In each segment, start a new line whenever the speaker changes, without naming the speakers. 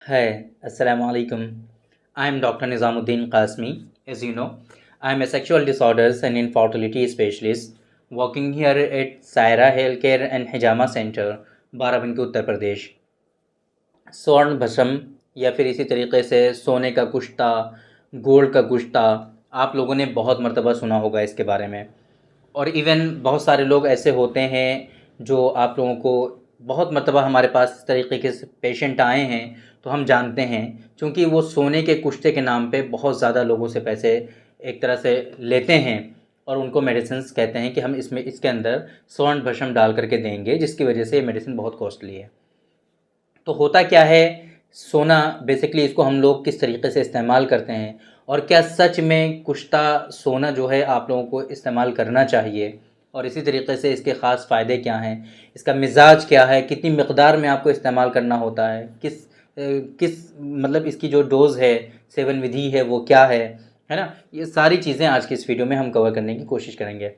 Hi, Assalamu alaikum. I am Dr. Nizamuddin Qasmi. As you know, I am a sexual disorders and infertility specialist working here at Saira Healthcare and Hijama Center, Barabanki Uttar Pradesh. स्वर्ण भस्म या फिर इसी तरीके से सोने का कुश्ता, गोल्ड का कुश्ता, आप लोगों ने बहुत मर्तबा सुना होगा इसके बारे में। और इवन बहुत सारे लोग ऐसे होते हैं जो आप लोगों को बहुत मर्तबा हमारे पास इस तरीके के पेशेंट आए हैं, तो हम जानते हैं क्योंकि वो सोने के कुश्ते के नाम पे बहुत ज़्यादा लोगों से पैसे एक तरह से लेते हैं और उनको मेडिसिन्स कहते हैं कि हम इसमें इसके अंदर स्वर्ण भस्म डाल करके देंगे, जिसकी वजह से ये मेडिसिन बहुत कॉस्टली है। तो होता क्या है, सोना बेसिकली इसको हम लोग किस तरीके से इस्तेमाल करते हैं और क्या सच में कुश्ता सोना जो है आप लोगों को इस्तेमाल करना चाहिए, और इसी तरीके से इसके ख़ास फ़ायदे क्या हैं, इसका मिजाज क्या है, कितनी मकदार में आपको इस्तेमाल करना होता है, किस मतलब इसकी जो डोज़ है, सेवन विधि है वो क्या है ना। ये सारी चीज़ें आज की इस वीडियो में हम कवर करने की कोशिश करेंगे।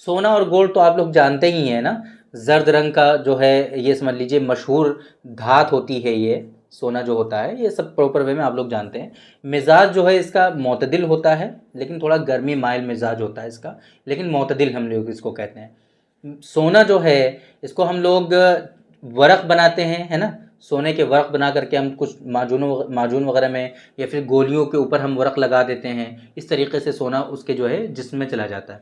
सोना और गोल्ड तो आप लोग जानते ही हैं ना, जर्द रंग का जो है ये समझ लीजिए मशहूर धात होती है। ये सोना जो होता है ये सब प्रॉपर वे में आप लोग जानते हैं। मिजाज जो है इसका मोतदिल होता है, लेकिन थोड़ा गर्मी माइल मिजाज होता है इसका, लेकिन मोतदिल हम लोग इसको कहते हैं। सोना जो है इसको हम लोग वर्क बनाते हैं, है ना। सोने के वर्क बना करके हम कुछ माजून वगैरह में या फिर गोलियों के ऊपर हम वर्क लगा देते हैं। इस तरीके से सोना उसके जो है जिस्म में चला जाता है।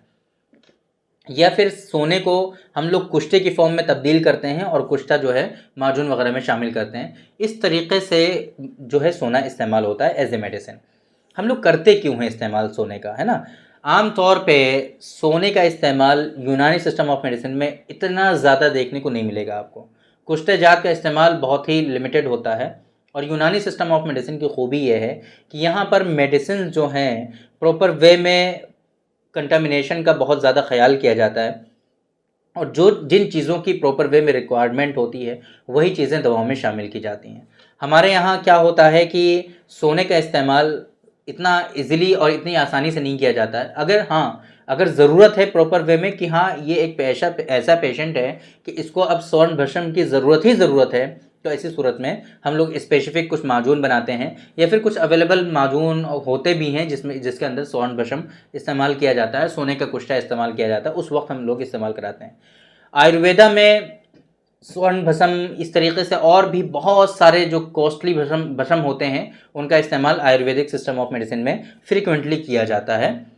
या फिर सोने को हम लोग कुश्ते की फॉर्म में तब्दील करते हैं और कुश्ता जो है माजून वगैरह में शामिल करते हैं। इस तरीके से जो है सोना इस्तेमाल होता है एज ए मेडिसिन। हम लोग करते क्यों हैं इस्तेमाल सोने का, है ना। आम तौर पे सोने का इस्तेमाल यूनानी सिस्टम ऑफ मेडिसिन में इतना ज़्यादा देखने को नहीं मिलेगा आपको। कुश्ते जात का इस्तेमाल बहुत ही लिमिटेड होता है। और यूनानी सिस्टम ऑफ मेडिसिन की खूबी यह है कि यहाँ पर मेडिसिन जो हैं प्रॉपर वे में कंटामिनेशन का बहुत ज़्यादा ख्याल किया जाता है, और जो जिन चीज़ों की प्रॉपर वे में रिक्वायरमेंट होती है वही चीज़ें दवाओं में शामिल की जाती हैं। हमारे यहाँ क्या होता है कि सोने का इस्तेमाल इतना इजीली और इतनी आसानी से नहीं किया जाता है। अगर ज़रूरत है प्रॉपर वे में कि हाँ ये एक ऐसा पेशेंट है कि इसको अब स्वर्ण भस्म की ज़रूरत है, तो ऐसी सूरत में हम लोग स्पेसिफिक कुछ माजून बनाते हैं या फिर कुछ अवेलेबल माजून होते भी हैं जिसके अंदर स्वर्ण भस्म इस्तेमाल किया जाता है, सोने का कुश्ता इस्तेमाल किया जाता है, उस वक्त हम लोग इस्तेमाल कराते हैं। आयुर्वेदा में स्वर्ण भस्म इस तरीके से और भी बहुत सारे जो कॉस्टली भस्म होते हैं उनका इस्तेमाल आयुर्वेदिक सिस्टम ऑफ मेडिसिन में फ्रिक्वेंटली किया जाता है।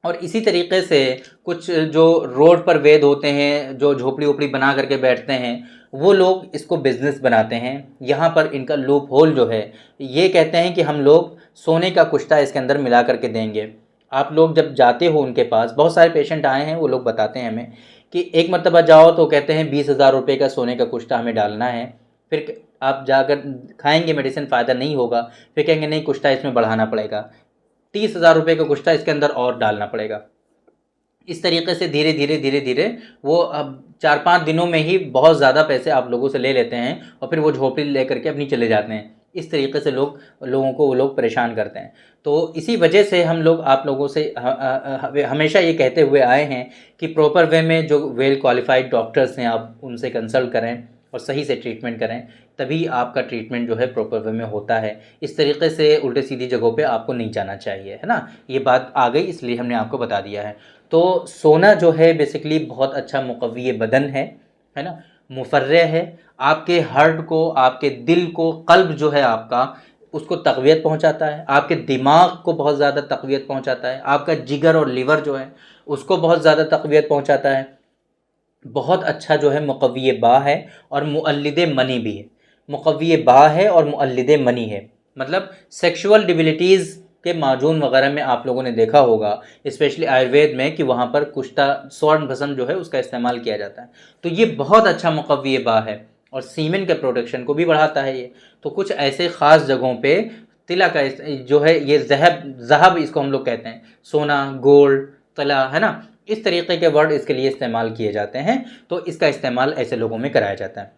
और इसी तरीके से कुछ जो रोड पर वेद होते हैं, जो झोपड़ी ओपड़ी बना करके बैठते हैं, वो लोग इसको बिजनेस बनाते हैं। यहाँ पर इनका लूप होल जो है, ये कहते हैं कि हम लोग सोने का कुश्ता इसके अंदर मिला करके देंगे। आप लोग जब जाते हो उनके पास, बहुत सारे पेशेंट आए हैं, वो लोग बताते हैं हमें कि एक मरतबा जाओ तो कहते हैं 20,000 रुपये का सोने का कुश्ता हमें डालना है। फिर आप जाकर खाएंगे मेडिसिन, फ़ायदा नहीं होगा, फिर कहेंगे नहीं कुश्ता इसमें बढ़ाना पड़ेगा, 30,000 रुपये का कुश्ता इसके अंदर और डालना पड़ेगा। इस तरीके से धीरे धीरे धीरे धीरे वो अब 4-5 दिनों में ही बहुत ज़्यादा पैसे आप लोगों से ले लेते हैं और फिर वो झोपड़ी ले करके अपनी चले जाते हैं। इस तरीके से लोगों को वो लोग परेशान करते हैं। तो इसी वजह से हम लोग आप लोगों से हमेशा ये कहते हुए आए हैं कि प्रॉपर वे में जो वेल क्वालिफाइड डॉक्टर्स हैं आप उनसे कंसल्ट करें और सही से ट्रीटमेंट करें, तभी आपका ट्रीटमेंट जो है प्रॉपर वे में होता है। इस तरीके से उल्टे सीधी जगहों पे आपको नहीं जाना चाहिए, है ना। ये बात आ गई इसलिए हमने आपको बता दिया है। तो सोना जो है बेसिकली बहुत अच्छा मुक़व्वी बदन है ना, मुफर्रे है, आपके हार्ट को, आपके दिल को, क़ल्ब जो है आपका उसको तक़वियत पहुंचाता है, आपके दिमाग को बहुत ज़्यादा तक़वियत पहुंचाता है, आपका जिगर और लिवर जो है उसको बहुत ज़्यादा तक़वियत पहुंचाता है। बहुत अच्छा जो है मुक़व्वी बा है और मुअल्लिद मनी भी है। मुक़व्वी बा है और मुअल्लिद मनी है, मतलब सेक्सुअल डिबिलिटीज़ के माजून वगैरह में आप लोगों ने देखा होगा, स्पेशली आयुर्वेद में, कि वहाँ पर कुश्ता स्वर्ण भस्म जो है उसका इस्तेमाल किया जाता है। तो ये बहुत अच्छा मुक़व्वी बा है और सीमेन के प्रोडक्शन को भी बढ़ाता है ये। तो कुछ ऐसे ख़ास जगहों पे तिला का जो है ये ज़हब इसको हम लोग कहते हैं, सोना, गोल्ड, तिला, है ना, इस तरीके के वर्ड इसके लिए इस्तेमाल किए जाते हैं। तो इसका इस्तेमाल ऐसे लोगों में कराया जाता है।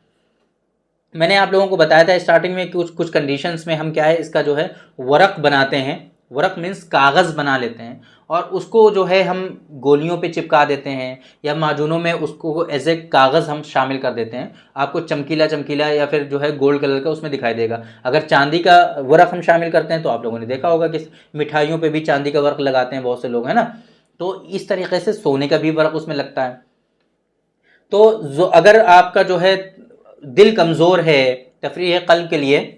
मैंने आप लोगों को बताया था स्टार्टिंग में कुछ कुछ कंडीशंस में हम क्या है इसका जो है वर्क बनाते हैं, वर्क मीन्स कागज़ बना लेते हैं और उसको जो है हम गोलियों पे चिपका देते हैं या माजूनों में उसको एज ए कागज़ हम शामिल कर देते हैं, आपको चमकीला चमकीला या फिर जो है गोल्ड कलर का उसमें दिखाई देगा। अगर चांदी का वर्क हम शामिल करते हैं तो आप लोगों ने देखा होगा कि मिठाइयों पे भी चांदी का वर्क लगाते हैं बहुत से लोग, है ना। तो इस तरीके से सोने का भी वर्क उसमें लगता है। तो जो अगर आपका जो है दिल कमज़ोर है, तफरीह क़ल्ब के लिए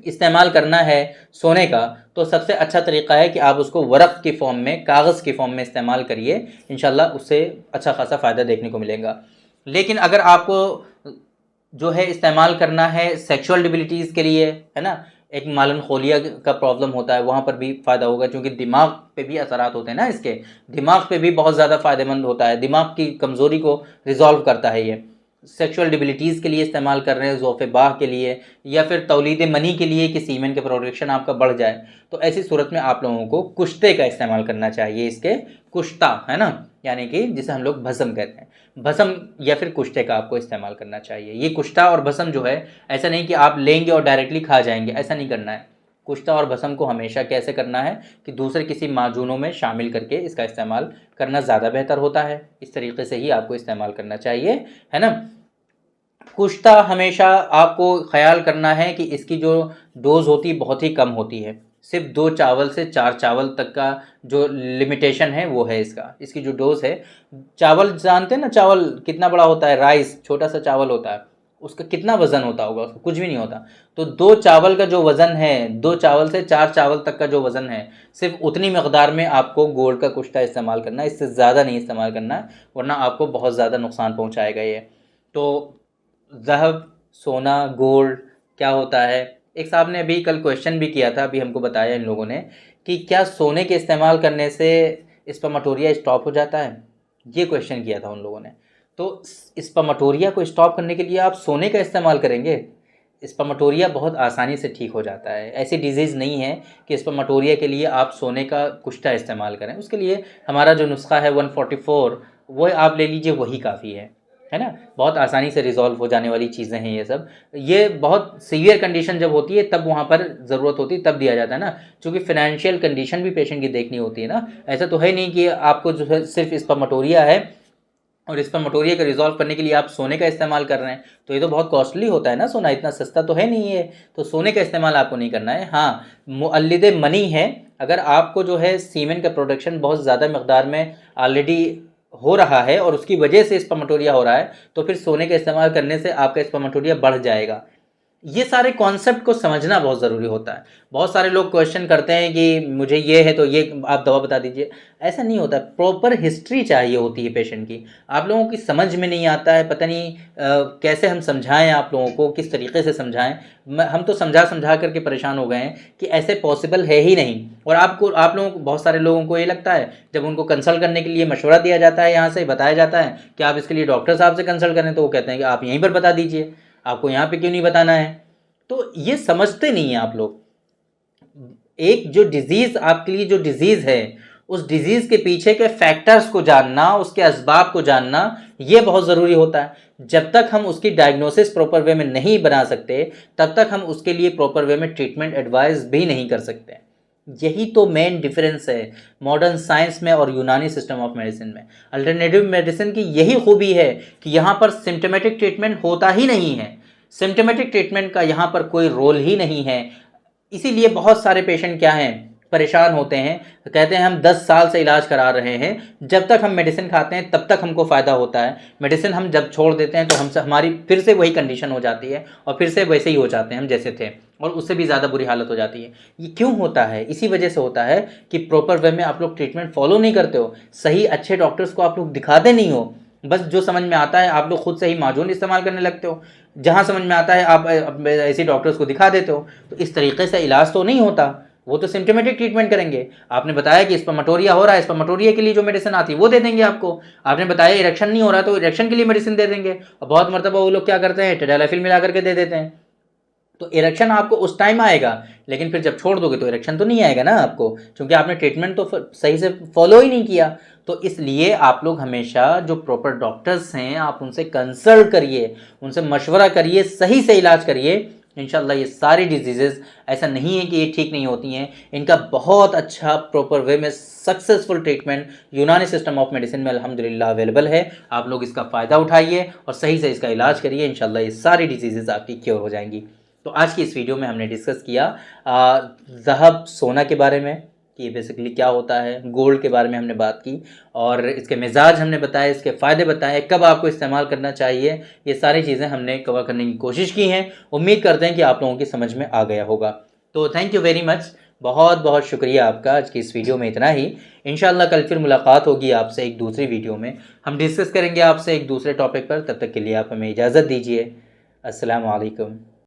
इस्तेमाल करना है सोने का, तो सबसे अच्छा तरीक़ा है कि आप उसको वर्क़ की फ़ॉर्म में, कागज़ की फ़ॉर्म में इस्तेमाल करिए, इंशाल्लाह उससे अच्छा खासा फ़ायदा देखने को मिलेगा। लेकिन अगर आपको जो है इस्तेमाल करना है सेक्सुअल डिबिलिटीज़ के लिए, है ना, एक मालन खोलिया का प्रॉब्लम होता है, वहाँ पर भी फ़ायदा होगा, क्योंकि दिमाग पे भी असरात होते हैं ना इसके, दिमाग पे भी बहुत ज़्यादा फ़ायदेमंद होता है, दिमाग की कमज़ोरी को रिज़ॉल्व करता है ये। सेक्सुअल डिबिलिटीज़ के लिए इस्तेमाल कर रहे हैं, ज़ौफ़े बाह के लिए या फिर तौलीद मनी के लिए कि सीमेन का प्रोडक्शन आपका बढ़ जाए, तो ऐसी सूरत में आप लोगों को कुश्ते का इस्तेमाल करना चाहिए, इसके कुश्ता, है ना, यानी कि जिसे हम लोग भस्म कहते हैं, भस्म या फिर कुश्ते का आपको इस्तेमाल करना चाहिए। ये कुश्ता और भस्म जो है, ऐसा नहीं कि आप लेंगे और डायरेक्टली खा जाएंगे, ऐसा नहीं करना है। कुश्ता और भस्म को हमेशा कैसे करना है कि दूसरे किसी माजूनों में शामिल करके इसका इस्तेमाल करना ज़्यादा बेहतर होता है। इस तरीके से ही आपको इस्तेमाल करना चाहिए, है ना। कुश्ता हमेशा आपको ख्याल करना है कि इसकी जो डोज़ होती है बहुत ही कम होती है, सिर्फ 2 चावल से 4 चावल तक का जो लिमिटेशन है वो है इसका, इसकी जो डोज़ है। चावल जानते हैं ना, चावल कितना बड़ा होता है, राइस छोटा सा चावल होता है, उसका कितना वज़न होता होगा, उसका कुछ भी नहीं होता। तो 2 चावल का जो वज़न है, 2 चावल से 4 चावल तक का जो वज़न है, सिर्फ उतनी मकदार में आपको गोल्ड का कुश्ता इस्तेमाल करना है, इससे ज़्यादा नहीं इस्तेमाल करना है, वरना आपको बहुत ज़्यादा नुकसान पहुँचाएगा ये। तो ज़हब, सोना, गोल्ड क्या होता है? एक साहब ने अभी कल क्वेश्चन भी किया था, अभी हमको बताया इन लोगों ने कि क्या सोने के इस्तेमाल करने से स्पर्मेटोरिया स्टॉप हो जाता है? ये क्वेश्चन किया था उन लोगों ने। तो स्पर्मेटोरिया को स्टॉप करने के लिए आप सोने का इस्तेमाल करेंगे? स्पर्मेटोरिया बहुत आसानी से ठीक हो जाता है, ऐसी डिज़ीज़ नहीं है कि स्पर्मेटोरिया के लिए आप सोने का कुश्ता इस्तेमाल करें। उसके लिए हमारा जो नुस्खा है 144 वो आप ले लीजिए, वही काफ़ी है ना। बहुत आसानी से रिज़ॉल्व हो जाने वाली चीज़ें हैं ये सब। ये बहुत सीवियर कंडीशन जब होती है तब वहाँ पर ज़रूरत होती है, तब दिया जाता है ना, क्योंकि फ़ाइनेंशियल कंडीशन भी पेशेंट की देखनी होती है ना। ऐसा तो है नहीं कि आपको जो है सिर्फ स्पर्मेटोरिया है और स्पर्मेटोरिया को रिज़ॉल्व करने के लिए आप सोने का इस्तेमाल कर रहे हैं, तो ये तो बहुत कॉस्टली होता है ना, सोना इतना सस्ता तो है नहीं है, तो सोने का इस्तेमाल आपको नहीं करना है। हाँ, मुअल्लिद मनी है, अगर आपको जो है सीमेन का प्रोडक्शन बहुत ज़्यादा मकदार में ऑलरेडी हो रहा है और उसकी वजह से स्पर्मेटोरिया हो रहा है, तो फिर सोने का इस्तेमाल करने से आपका स्पर्मेटोरिया बढ़ जाएगा। ये सारे कॉन्सेप्ट को समझना बहुत ज़रूरी होता है। बहुत सारे लोग क्वेश्चन करते हैं कि मुझे ये है तो ये आप दवा बता दीजिए, ऐसा नहीं होता। प्रॉपर हिस्ट्री चाहिए होती है पेशेंट की, आप लोगों की समझ में नहीं आता है, पता नहीं कैसे हम समझाएं, आप लोगों को किस तरीके से समझाएं। हम तो समझा समझा करके परेशान हो गए हैं कि ऐसे पॉसिबल है ही नहीं। और आप लोगों को, बहुत सारे लोगों को ये लगता है जब उनको कंसल्ट करने के लिए मशवरा दिया जाता है, यहाँ से बताया जाता है कि आप इसके लिए डॉक्टर साहब से कंसल्ट करें, तो वो कहते हैं कि आप यहीं पर बता दीजिए, आपको यहाँ पे क्यों नहीं बताना है। तो ये समझते नहीं हैं आप लोग। एक जो डिजीज़ आपके लिए जो डिजीज़ है, उस डिजीज़ के पीछे के फैक्टर्स को जानना, उसके असबाब को जानना, ये बहुत ज़रूरी होता है। जब तक हम उसकी डायग्नोसिस प्रॉपर वे में नहीं बना सकते, तब तक हम उसके लिए प्रॉपर वे में ट्रीटमेंट एडवाइस भी नहीं कर सकते। यही तो मेन डिफरेंस है मॉडर्न साइंस में और यूनानी सिस्टम ऑफ मेडिसिन में। अल्टरनेटिव मेडिसिन की यही खूबी है कि यहाँ पर सिम्टोमेटिक ट्रीटमेंट होता ही नहीं है, सिम्टोमेटिक ट्रीटमेंट का यहाँ पर कोई रोल ही नहीं है। इसीलिए बहुत सारे पेशेंट क्या हैं, परेशान होते हैं, कहते हैं हम 10 साल से इलाज करा रहे हैं, जब तक हम मेडिसिन खाते हैं तब तक हमको फ़ायदा होता है, मेडिसिन हम जब छोड़ देते हैं तो हमसे हमारी फिर से वही कंडीशन हो जाती है और फिर से वैसे ही हो जाते हैं हम जैसे थे, और उससे भी ज़्यादा बुरी हालत हो जाती है। ये क्यों होता है? इसी वजह से होता है कि प्रॉपर वे में आप लोग ट्रीटमेंट फॉलो नहीं करते हो, सही अच्छे डॉक्टर्स को आप लोग दिखाते नहीं हो, बस जो समझ में आता है आप लोग खुद से ही माजून इस्तेमाल करने लगते हो, जहाँ समझ में आता है आप ऐसे डॉक्टर्स को दिखा देते हो। तो इस तरीके से इलाज तो नहीं होता, वो तो सिम्टोमेटिक ट्रीटमेंट करेंगे। आपने बताया कि स्पर्मेटोरिया हो रहा है, स्पर्मेटोरिया के लिए जो मेडिसिन आती है वो दे देंगे आपको। आपने बताया इरेक्शन नहीं हो रहा तो इरेक्शन के लिए मेडिसिन दे देंगे, और बहुत मरतबा वो लोग क्या करते हैं, टेडालाफिल मिला करके दे देते हैं। तो इरेक्शन आपको उस टाइम आएगा, लेकिन फिर जब छोड़ दोगे तो इरेक्शन तो नहीं आएगा ना आपको, क्योंकि आपने ट्रीटमेंट तो सही से फॉलो ही नहीं किया। तो इसलिए आप लोग हमेशा जो प्रॉपर डॉक्टर्स हैं आप उनसे कंसल्ट करिए, उनसे मशवरा करिए, सही से इलाज करिए, इंशाल्लाह ये सारी डिजीज़ेज़ ऐसा नहीं है कि ये ठीक नहीं होती हैं, इनका बहुत अच्छा प्रॉपर वे में सक्सेसफुल ट्रीटमेंट यूनानी सिस्टम ऑफ मेडिसिन में अल्हम्दुलिल्लाह अवेलेबल है। आप लोग इसका फ़ायदा उठाइए और सही से इसका इलाज करिए, इंशाल्लाह ये सारी डिजीज़ेज़ आपकी क्योर हो जाएंगी। तो आज की इस वीडियो में हमने डिस्कस किया ज़हब सोना के बारे में कि ये बेसिकली क्या होता है, गोल्ड के बारे में हमने बात की और इसके मिजाज हमने बताए, इसके फ़ायदे बताए, कब आपको इस्तेमाल करना चाहिए, ये सारी चीज़ें हमने कवर करने की कोशिश की हैं। उम्मीद करते हैं कि आप लोगों की समझ में आ गया होगा। तो थैंक यू वेरी मच, बहुत बहुत शुक्रिया आपका। आज की इस वीडियो में इतना ही। इंशाल्लाह कल फिर मुलाकात होगी आपसे एक दूसरी वीडियो में, हम डिस्कस करेंगे आपसे एक दूसरे टॉपिक पर। तब तक के लिए आप हमें इजाज़त दीजिए। अस्सलाम वालेकुम।